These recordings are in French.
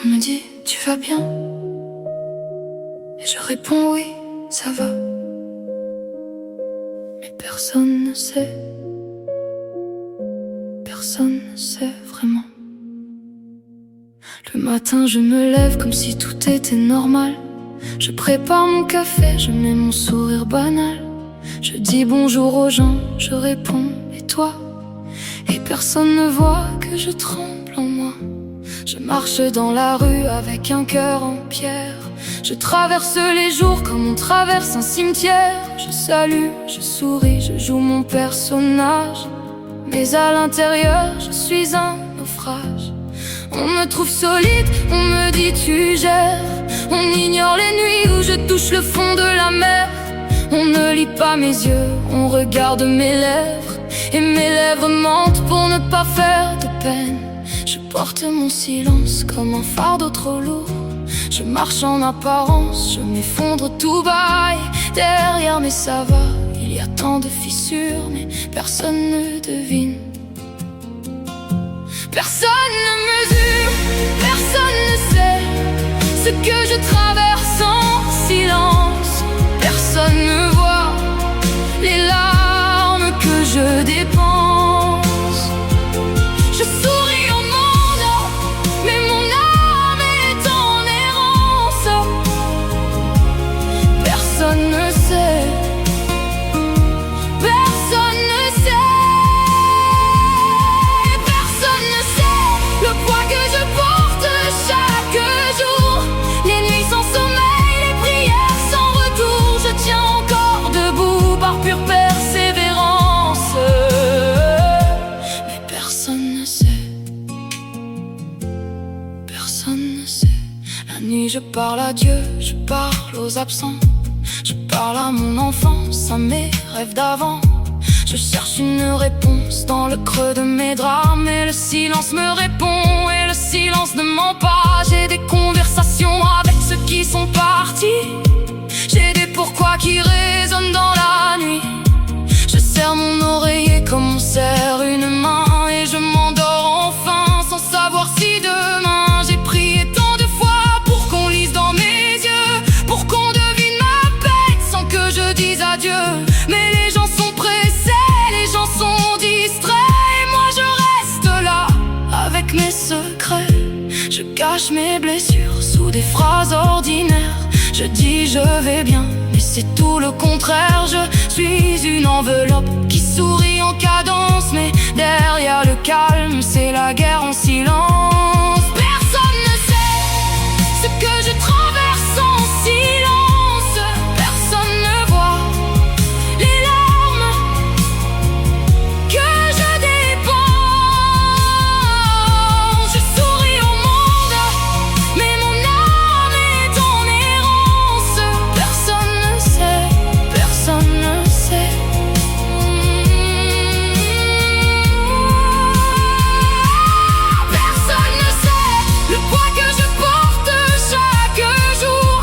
On me dit, tu vas bien? Et je réponds oui, ça va. Mais personne ne sait. Personne ne sait vraiment. Le matin je me lève comme si tout était normal. Je prépare mon café, je mets mon sourire banal. Je dis bonjour aux gens, je réponds et toi? Et personne ne voit que je tremble en moi. Je marche dans la rue avec un cœur en pierre. Je traverse les jours comme on traverse un cimetière. Je salue, je souris, je joue mon personnage. Mais à l'intérieur, je suis un naufrage. On me trouve solide, on me dit tu gères. On ignore les nuits où je touche le fond de la mer. On ne lit pas mes yeux, on regarde mes lèvres. Et mes lèvres mentent pour ne pas faire de peine. Je porte mon silence comme un fardeau trop lourd. Je marche en apparence, je m'effondre tout bas. Et derrière mais ça va, il y a tant de fissures. Mais personne ne devine. Personne ne mesure, personne ne sait ce que je traverse en silence. Personne ne voit les larmes que je dépense. Je souris au monde, mais mon âme est en errance. Personne ne sait. Personne ne sait. Personne ne sait le poids que je porte chaque jour. Les nuits sans sommeil, les prières sans retour. Je tiens encore debout par pure persévérance. Mais personne ne sait. Personne ne sait. La nuit je parle à Dieu, je parle aux absents. Je parle à mon enfance, à mes rêves d'avant. Je cherche une réponse dans le creux de mes draps. Mais le silence me répond et le silence ne ment pas. J'ai des conversations avec ceux qui sont partis. J'ai des pourquoi qui résonnent dans la nuit. Je serre mon oreiller comme on serre une main. Et je m'endors enfin sans savoir si demain. J'ai prié tant de fois pour qu'on lise dans mes yeux, pour qu'on devine ma peine sans que je dise adieu. Mais les gens sont pressés, les gens sont distraits. Et moi je reste là avec mes secrets. Je cache mes blessures sous des phrases ordinaires. Je dis je vais bien, mais c'est tout le contraire. Je suis une enveloppe qui sourit en cadence. Mais derrière le calme, c'est la guerre en silence. Personne ne sait ce que je traverse en silence. Personne ne voit les larmes que je dépense. Je souris au monde, mais mon âme est en errance. Personne ne sait, personne ne sait. Personne ne sait le poids que je porte chaque jour.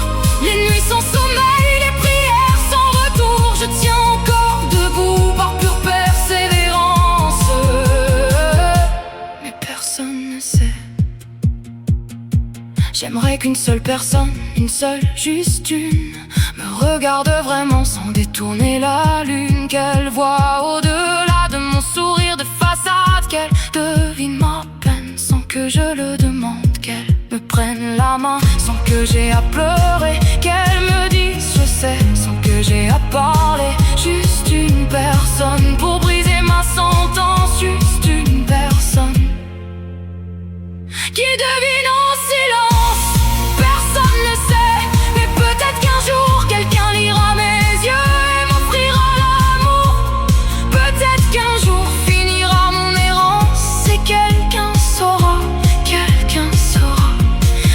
Les nuits sans sommeil, les prières sans retour. Je tiens encore debout par pure persévérance. Mais personne ne sait. J'aimerais qu'une seule personne, une seule, juste une, me regarde vraiment sans détourner la lune. Qu'elle voit au-delà de mon sourire de façade. Qu'elle devine ma peine sans que je le demande. Qu'elle me prenne la main sans que j'ai à pleurer. Qu'elle me dise je sais sans que j'ai à parler. Juste une personne pour briser ma sentence. Juste une personne qui devine en silence. Personne ne sait, mais peut-être qu'un jour quelqu'un lira mes yeux et m'offrira l'amour. Peut-être qu'un jour finira mon errance et quelqu'un saura, quelqu'un saura.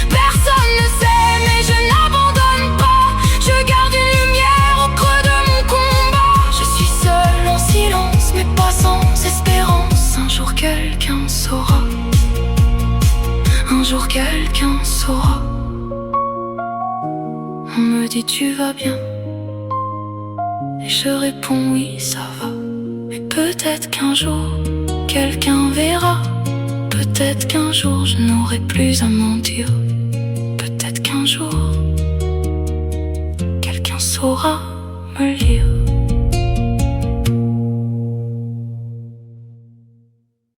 Personne ne sait, mais je n'abandonne pas. Je garde une lumière au creux de mon combat. Je suis seule en silence, mais pas sans espérance. Un jour quelqu'un saura. Un jour quelqu'un saura. On me dit tu vas bien, et je réponds oui ça va. Mais peut-être qu'un jour quelqu'un verra. Peut-être qu'un jour je n'aurai plus à mentir. saura me lire.